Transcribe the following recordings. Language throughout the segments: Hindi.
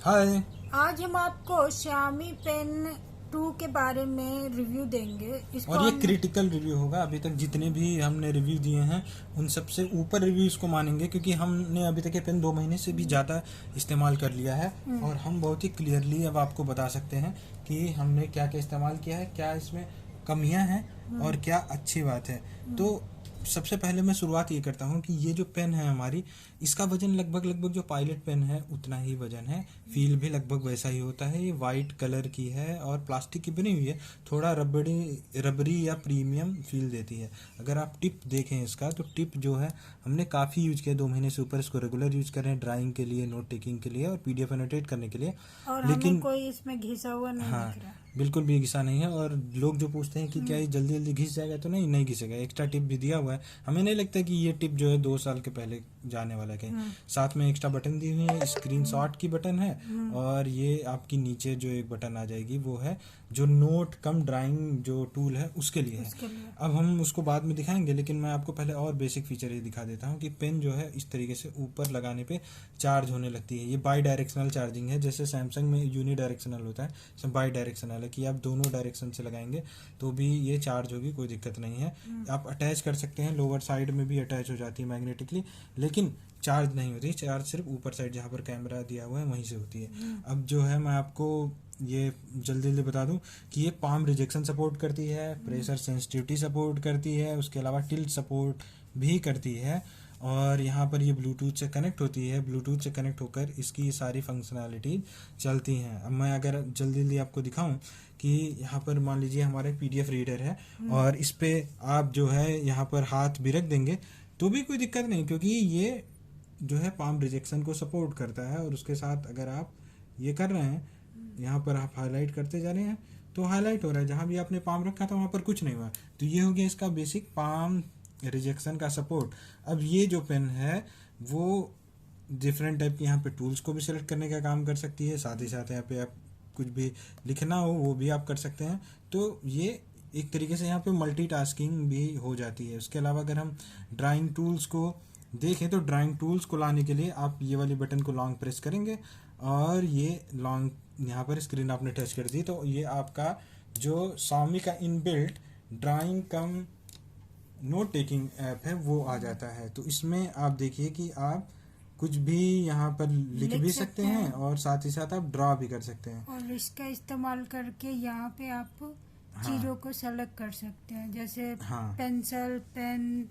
हाय। आज हम आपको Xiaomi पेन 2 के बारे में रिव्यू देंगे। इसको और ये हमने क्रिटिकल रिव्यू होगा। अभी तक जितने भी हमने रिव्यू दिए हैं उन सबसे ऊपर रिव्यू इसको मानेंगे, क्योंकि हमने अभी तक ये पेन 2 महीने से भी ज़्यादा इस्तेमाल कर लिया है और हम बहुत ही क्लियरली अब आपको बता सकते हैं कि हमने क्या क्या इस्तेमाल किया है, क्या इसमें कमियां हैं और क्या अच्छी बात है। तो सबसे पहले मैं शुरुआत ये करता हूँ कि ये जो पेन है हमारी, इसका वजन लगभग लगभग जो पायलट पेन है उतना ही वजन है। फील भी लगभग वैसा ही होता है। ये वाइट कलर की है और प्लास्टिक की बनी हुई है। थोड़ा रबरी या प्रीमियम फील देती है। अगर आप टिप देखें इसका, तो टिप जो है हमने काफ़ी यूज किया, 2 महीने से ऊपर इसको रेगुलर यूज कर रहे हैं, ड्राइंग के लिए, नोट टेकिंग के लिए और पीडीएफ एनोटेट करने के लिए। और हमें लेकिन कोई इसमें घिसा हुआ नहीं हाँ, दिख रहा। बिल्कुल भी घिसा नहीं है। और लोग जो पूछते हैं कि क्या ये जल्दी जल्दी घिस जाएगा, तो नहीं, नहीं घिसेगा। एक्स्ट्रा टिप भी दिया हुआ है। हमें नहीं लगता कि ये टिप जो है 2 साल के पहले जाने वाला है। साथ में एक्स्ट्रा बटन दी हुई है, स्क्रीनशॉट की बटन है और ये आपकी नीचे जो एक बटन आ जाएगी वो है जो नोट कम ड्राइंग जो टूल है उसके लिए है। उसके लिए अब हम उसको बाद में दिखाएंगे, लेकिन मैं आपको पहले और बेसिक फीचर ये दिखा देता हूँ कि पेन जो है इस तरीके से ऊपर लगाने पे चार्ज होने लगती है। ये बाई डायरेक्शनल चार्जिंग है। जैसे सैमसंग में यूनी डायरेक्शनल होता है, इसमें बाई डायरेक्शनल है कि आप दोनों डायरेक्शन से लगाएंगे तो भी ये चार्ज होगी, कोई दिक्कत नहीं है। आप अटैच कर सकते हैं, लोअर साइड में भी अटैच हो जाती है मैग्नेटिकली, लेकिन चार्ज नहीं होती। चार्ज सिर्फ ऊपर साइड जहाँ पर कैमरा दिया हुआ है वहीं से होती है। अब जो है मैं आपको ये जल्दी जल्दी बता दूं कि ये पाम रिजेक्शन सपोर्ट करती है, प्रेशर सेंसिटिविटी सपोर्ट करती है, उसके अलावा टिल्ट सपोर्ट भी करती है। और यहाँ पर ये ब्लूटूथ से कनेक्ट होती है। ब्लूटूथ से कनेक्ट होकर इसकी ये सारी फंक्शनैलिटी चलती हैं। अब मैं अगर जल्दी जल्दी आपको दिखाऊं कि यहाँ पर मान लीजिए हमारे पीडीएफ रीडर है और इस पे आप जो है यहाँ पर हाथ भी रख देंगे तो भी कोई दिक्कत नहीं, क्योंकि ये जो है पाम रिजेक्शन को सपोर्ट करता है। और उसके साथ अगर आप ये कर रहे हैं, यहाँ पर आप हाईलाइट करते जा रहे हैं तो हाईलाइट हो रहा है। जहाँ भी आपने पाम रखा था वहाँ पर कुछ नहीं हुआ। तो ये हो गया इसका बेसिक पाम रिजेक्शन का सपोर्ट। अब ये जो पेन है वो डिफरेंट टाइप के यहाँ पे टूल्स को भी सिलेक्ट करने का काम कर सकती है। साथ ही साथ यहाँ पे आप कुछ भी लिखना हो वो भी आप कर सकते हैं। तो ये एक तरीके से यहाँ पे मल्टीटास्किंग भी हो जाती है। उसके अलावा अगर हम ड्राइंग टूल्स को देखें तो ड्राइंग टूल्स को लाने के लिए आप ये वाली बटन को लॉन्ग प्रेस करेंगे और ये लॉन्ग यहाँ पर स्क्रीन आपने टच कर दी तो ये आपका जो Xiaomi का इनबिल्ट ड्राइंग कम नोट टेकिंग ऐप है वो आ जाता है। तो इसमें आप देखिए कि आप कुछ भी यहाँ पर लिख भी सकते हैं और साथ ही साथ आप ड्रॉ भी कर सकते हैं। और इसका इस्तेमाल करके यहाँ पे आप चीज़ों को सेलेक्ट कर सकते हैं, जैसे हाँ, पेंसिल, पेन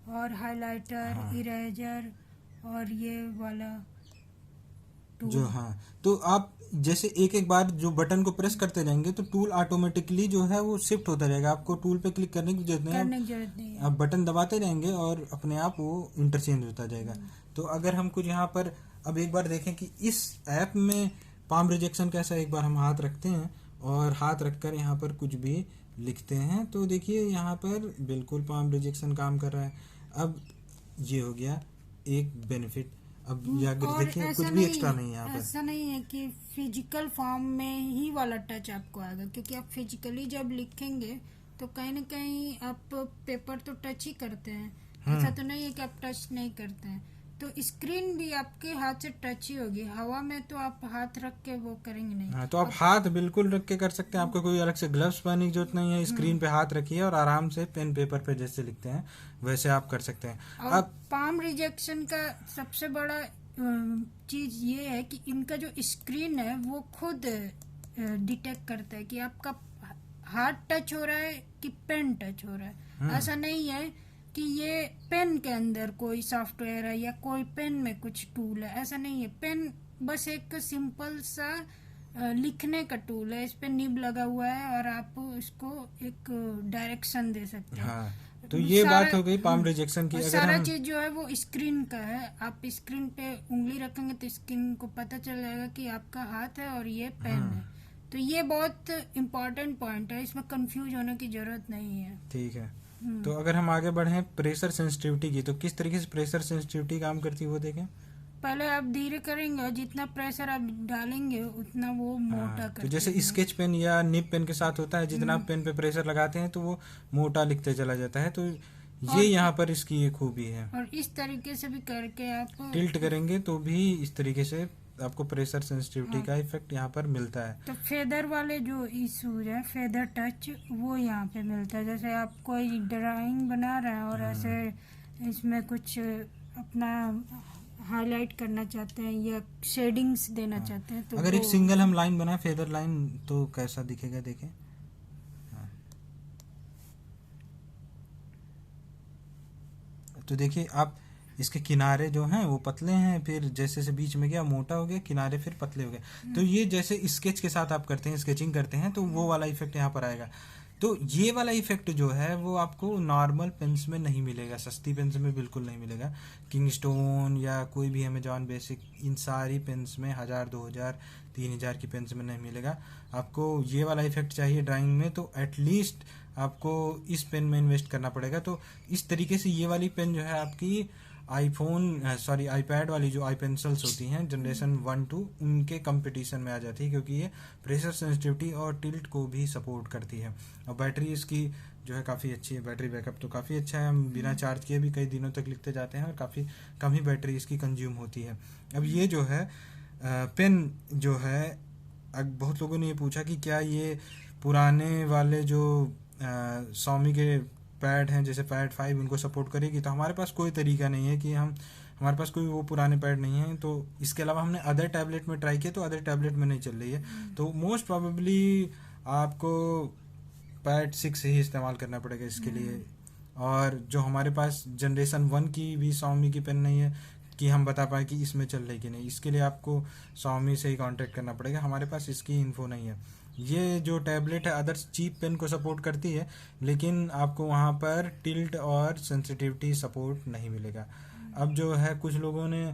और हाइलाइटर, हाँ, इरेजर और ये वाला जो टूल हाँ, तो आप जैसे एक एक बार जो बटन को प्रेस करते जाएंगे तो टूल ऑटोमेटिकली जो है वो शिफ्ट होता रहेगा। आपको टूल पे क्लिक करने की जरूरत नहीं है। करने की जरूरत नहीं है। आप बटन दबाते जाएंगे और अपने आप वो इंटरचेंज होता जाएगा। तो अगर हम कुछ यहाँ पर अब एक बार देखें कि इस ऐप में पाम रिजेक्शन कैसा है, एक बार हम हाथ रखते हैं और हाथ रखकर यहाँ पर कुछ भी लिखते हैं तो देखिए यहाँ पर बिल्कुल पाम रिजेक्शन काम कर रहा है। अब ये हो गया एक बेनिफिट। अब ये अगर और देखिए कुछ ऐसा भी एक्स्ट्रा नहीं है यहाँ पर। ऐसा नहीं है कि फिजिकल फॉर्म में ही वाला टच आपको आएगा, क्योंकि आप फिजिकली जब लिखेंगे तो कहीं ना कहीं आप पेपर तो टच ही करते हैं। ऐसा तो नहीं है कि आप टच नहीं करते हैं। तो स्क्रीन भी आपके हाथ से टच ही होगी। हवा में तो आप हाथ रख के वो करेंगे नहीं। हाँ, तो आप हाथ बिल्कुल रख के कर सकते हैं। आपको कोई अलग से ग्लव्स पहनने की जरूरत नहीं है। स्क्रीन पे हाथ रखिए और आराम से पेन पेपर पे जैसे लिखते हैं वैसे आप कर सकते हैं। और अब पाम रिजेक्शन का सबसे बड़ा चीज ये है कि इनका जो स्क्रीन है वो खुद डिटेक्ट करता है कि आपका हाथ टच हो रहा है कि पेन टच हो रहा है। ऐसा नहीं है कि ये पेन के अंदर कोई सॉफ्टवेयर है या कोई पेन में कुछ टूल है। ऐसा नहीं है। पेन बस एक सिंपल सा लिखने का टूल है। इस पे निब लगा हुआ है और आप इसको एक डायरेक्शन दे सकते हैं। हाँ, तो ये बात हो गई पाम रिजेक्शन की। और अगर सारा हम चीज जो है वो स्क्रीन का है। आप स्क्रीन पे उंगली रखेंगे तो स्क्रीन को पता चल जाएगा कि आपका हाथ है और ये पेन है। तो ये बहुत इम्पोर्टेंट पॉइंट है, इसमें कंफ्यूज होने की जरूरत नहीं है। ठीक है, तो अगर हम आगे बढ़े प्रेशर सेंसिटिविटी की, तो किस तरीके से प्रेशर सेंसिटिविटी काम करती है वो देखें। पहले आप धीरे करेंगे और जितना प्रेशर आप डालेंगे उतना वो मोटा तो करते जैसे जाएंगे। स्केच पेन या निब पेन के साथ होता है, जितना आप पेन पे प्रेशर लगाते हैं तो वो मोटा लिखते चला जाता है। तो ये और यहाँ पर इसकी एक खूबी है। और इस तरीके से भी करके आप टिल्ट करेंगे तो भी इस तरीके से आपको प्रेशर सेंसिटिविटी का इफेक्ट यहाँ पर मिलता है। तो फेदर वाले जो इशूज है, फेदर टच, वो यहाँ पे मिलता है। जैसे आप कोई ड्राइंग बना रहे हैं और ऐसे इसमें कुछ अपना हाईलाइट करना चाहते हैं या शेडिंग्स देना चाहते हैं, तो अगर एक सिंगल हम लाइन बनाए फेदर लाइन तो कैसा दिखेगा देखें। तो देखिए आप इसके किनारे जो हैं वो पतले हैं, फिर जैसे से बीच में गया मोटा हो गया, किनारे फिर पतले हो गए। तो ये जैसे स्केच के साथ आप करते हैं, स्केचिंग करते हैं, तो वो वाला इफेक्ट यहाँ पर आएगा। तो ये वाला इफेक्ट जो है वो आपको नॉर्मल पेन्स में नहीं मिलेगा, सस्ती पेन्स में बिल्कुल नहीं मिलेगा। किंगस्टोन या कोई भी अमेजॉन बेसिक, इन सारी पेन्स में 1000, 2000, 3000 की पेन्स में नहीं मिलेगा। आपको ये वाला इफेक्ट चाहिए ड्राइंग में तो एटलीस्ट आपको इस पेन में इन्वेस्ट करना पड़ेगा। तो इस तरीके से ये वाली पेन जो है आपकी आईपैड वाली जो आई पेंसिल्स होती हैं जनरेशन 1-2 उनके कंपटीशन में आ जाती है, क्योंकि ये प्रेशर सेंसिटिविटी और टिल्ट को भी सपोर्ट करती है। और बैटरी इसकी जो है काफ़ी अच्छी है, बैटरी बैकअप तो काफ़ी अच्छा है, हम बिना चार्ज किए भी कई दिनों तक लिखते जाते हैं और काफ़ी कम ही बैटरी इसकी कंज्यूम होती है। अब ये जो है पेन जो है, बहुत लोगों ने ये पूछा कि क्या ये पुराने वाले जो Xiaomi के पैड हैं जैसे पैड 5 उनको सपोर्ट करेगी। तो हमारे पास कोई तरीका नहीं है कि हमारे पास कोई वो पुराने पैड नहीं है। तो इसके अलावा हमने अदर टैबलेट में ट्राई किया तो अदर टैबलेट में नहीं चल रही है। तो मोस्ट प्रोबेबली आपको पैड 6 ही इस्तेमाल करना पड़ेगा इसके लिए। और जो हमारे पास जनरेशन 1 की भी Xiaomi की पेन नहीं है कि हम बता पाए कि इसमें चल रही कि नहीं, इसके लिए आपको Xiaomi से ही कांटेक्ट करना पड़ेगा, हमारे पास इसकी इन्फो नहीं है। ये जो टैबलेट है अदर चीप पेन को सपोर्ट करती है, लेकिन आपको वहाँ पर टिल्ट और सेंसिटिविटी सपोर्ट नहीं मिलेगा। अब जो है कुछ लोगों ने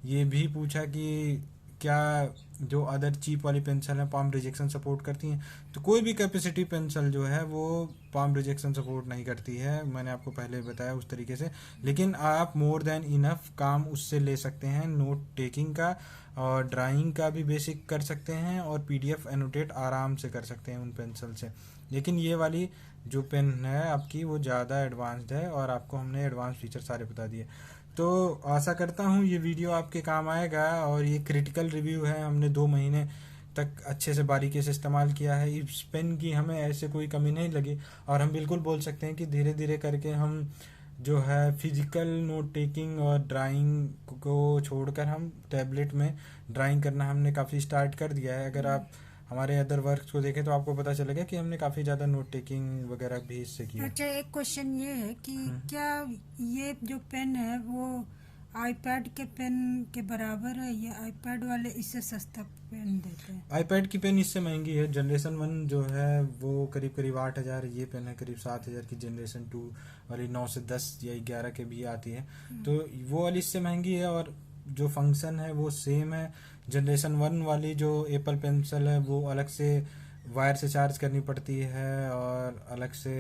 ये भी पूछा कि क्या जो अदर चीप वाली पेंसिल है पाम रिजेक्शन सपोर्ट करती हैं। तो कोई भी कैपेसिटी पेंसिल जो है वो पाम रिजेक्शन सपोर्ट नहीं करती है, मैंने आपको पहले बताया उस तरीके से। लेकिन आप मोर देन इनफ काम उससे ले सकते हैं, नोट टेकिंग का और ड्राइंग का भी बेसिक कर सकते हैं और पीडीएफ एनोटेट आराम से कर सकते हैं उन पेंसिल से। लेकिन ये वाली जो पेन है आपकी वो ज़्यादा एडवांस्ड है और आपको हमने एडवांस फीचर सारे बता दिए। तो आशा करता हूँ ये वीडियो आपके काम आएगा। और ये क्रिटिकल रिव्यू है, हमने 2 महीने तक अच्छे से बारीकी से इस्तेमाल किया है। इस पेन की हमें ऐसे कोई कमी नहीं लगी और हम बिल्कुल बोल सकते हैं कि धीरे धीरे करके हम जो है फिजिकल नोट टेकिंग और ड्राइंग को छोड़कर हम टैबलेट में ड्राइंग करना हमने काफ़ी स्टार्ट कर दिया है। अगर आप हमारे अदर वर्क्स को देखें तो आपको पता चलेगा कि हमने काफ़ी ज़्यादा नोट टेकिंग वगैरह भी इससे की है। अच्छा, एक क्वेश्चन ये है कि क्या ये जो पेन है वो आईपैड के पेन के बराबर है या आईपैड वाले इससे सस्ता पेन देते हैं? आईपैड की पेन इससे महंगी है। जनरेशन 1 जो है वो करीब करीब 8000, ये पेन है करीब 7000 की। जनरेशन 2 वाली 9 से 10 या 11 के भी आती है, तो वो वाली इससे महंगी है और जो फंक्शन है वो सेम है। जनरेशन 1 वाली जो एप्पल पेंसिल है वो अलग से वायर से चार्ज करनी पड़ती है और अलग से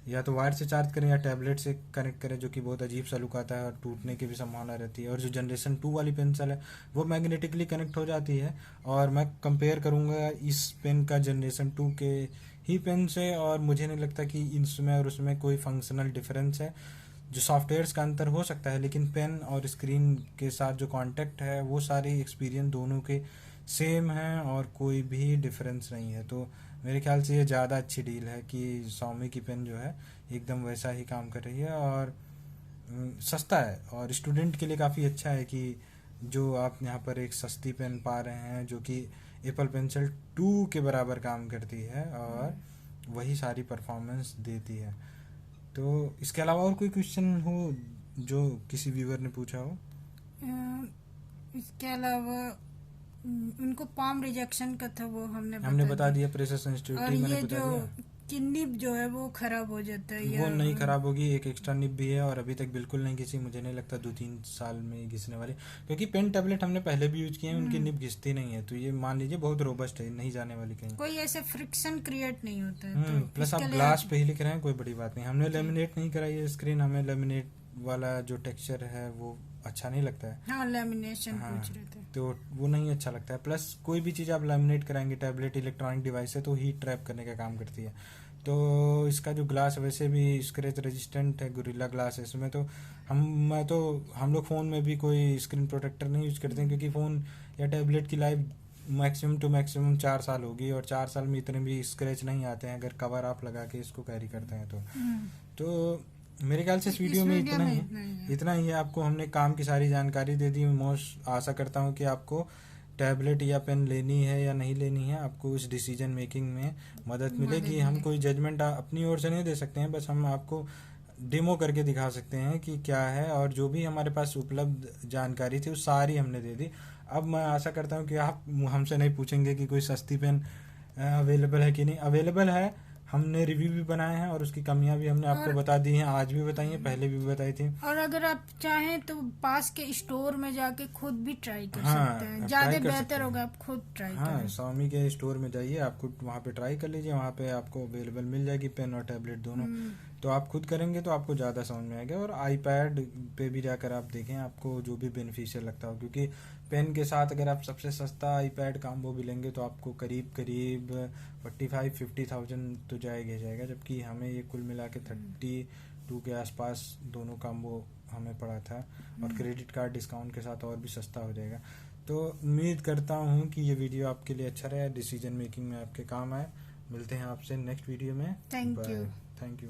या तो वायर से चार्ज करें या टैबलेट से कनेक्ट करें, जो कि बहुत अजीब सा लुक आता है और टूटने की भी संभावना रहती है। और जो जनरेशन 2 वाली पेंसिल है वो मैग्नेटिकली कनेक्ट हो जाती है। और मैं कंपेयर करूँगा इस पेन का जनरेशन 2 के ही पेन से, और मुझे नहीं लगता कि इसमें और उसमें कोई फंक्शनल डिफरेंस है। जो सॉफ्टवेयर्स का अंतर हो सकता है, लेकिन पेन और स्क्रीन के साथ जो कांटेक्ट है वो सारे एक्सपीरियंस दोनों के सेम हैं और कोई भी डिफरेंस नहीं है। तो मेरे ख्याल से ये ज़्यादा अच्छी डील है कि Xiaomi की पेन जो है एकदम वैसा ही काम कर रही है और सस्ता है। और स्टूडेंट के लिए काफ़ी अच्छा है कि जो आप यहाँ पर एक सस्ती पेन पा रहे हैं जो कि एप्पल पेंसिल 2 के बराबर काम करती है और वही सारी परफॉर्मेंस देती है। तो इसके अलावा और कोई क्वेश्चन हो जो किसी व्यूअर ने पूछा हो? इसके अलावा उनको पाम रिजेक्शन का था, वो हमने बता दिया। प्रेशर सेंसिटिविटी मैंने बता दिया। कि निब जो है वो खराब हो जाता है वो नहीं खराब होगी, एक एक्स्ट्रा निब भी है और अभी तक बिल्कुल नहीं घिसी। मुझे नहीं लगता 2-3 साल में घिसने वाली, क्योंकि पेन टैबलेट हमने पहले भी यूज किए हैं, उनकी निब घिसती नहीं है। तो ये मान लीजिए बहुत रोबस्ट है, नहीं जाने वाली कहीं, कोई ऐसे फ्रिक्शन क्रिएट नहीं होता है। तो प्लस आप ग्लास पे ही लिख रहे हैं, कोई बड़ी बात नहीं। हमने लेमिनेट नहीं कराई है स्क्रीन, हमें लेमिनेट वाला जो टेक्सचर है वो अच्छा नहीं लगता है। हाँ, लेमिनेशन पूछ रहे थे तो वो नहीं अच्छा लगता है। प्लस कोई भी चीज़ आप लेमिनेट कराएंगे, टैबलेट इलेक्ट्रॉनिक डिवाइस है तो हीट ट्रैप करने का काम करती है। तो इसका जो ग्लास वैसे भी स्क्रैच रेजिस्टेंट है, गोरिल्ला ग्लास है इसमें। तो हम लोग फ़ोन में भी कोई स्क्रीन प्रोटेक्टर नहीं यूज करते हैं, क्योंकि फ़ोन या टैबलेट की लाइफ मैक्सिमम टू मैक्सिमम 4 साल होगी, और 4 साल में इतने भी स्क्रैच नहीं आते हैं अगर कवर आप लगा के इसको कैरी करते हैं तो। मेरे ख्याल से इस वीडियो में इतना ही इतना ही है। आपको हमने काम की सारी जानकारी दे दी। मोस्ट आशा करता हूँ कि आपको टैबलेट या पेन लेनी है या नहीं लेनी है, आपको उस डिसीजन मेकिंग में मदद मिलेगी। हम कोई जजमेंट अपनी ओर से नहीं दे सकते हैं, बस हम आपको डेमो करके दिखा सकते हैं कि क्या है, और जो भी हमारे पास उपलब्ध जानकारी थी वो सारी हमने दे दी। अब मैं आशा करता हूँ कि आप हमसे नहीं पूछेंगे कि कोई सस्ती पेन अवेलेबल है कि नहीं। अवेलेबल है, हमने रिव्यू भी बनाए हैं और उसकी कमियां भी हमने आपको बता दी हैं, आज भी बताई हैं, पहले भी बताई थी। और अगर आप चाहें तो पास के स्टोर में जाके खुद भी ट्राई कर हाँ, सकते हैं, आप ज्यादा ट्राई कर सकते बेहतर हैं। होगा आप खुद ट्राई हाँ, करें। स्वामी के स्टोर में जाइए, आपको वहाँ पे ट्राई कर लीजिए, वहाँ पे आपको अवेलेबल मिल जाएगी पेन और टैबलेट दोनों। तो आप खुद करेंगे तो आपको ज़्यादा समझ में आएगा। और आईपैड पे भी जाकर आप देखें, आपको जो भी बेनिफिशियल लगता हो, क्योंकि पेन के साथ अगर आप सबसे सस्ता आईपैड कॉम्बो भी लेंगे तो आपको करीब करीब 45-50,000 तो जाएगा ही जाएगा, जबकि हमें ये कुल मिला के 32 के आसपास दोनों कॉम्बो हमें पड़ा था, और क्रेडिट कार्ड डिस्काउंट के साथ और भी सस्ता हो जाएगा। तो उम्मीद करता हूँ कि ये वीडियो आपके लिए अच्छा रहा, डिसीजन मेकिंग में आपके काम आए। मिलते हैं आपसे नेक्स्ट वीडियो में। Thank you. Thank you.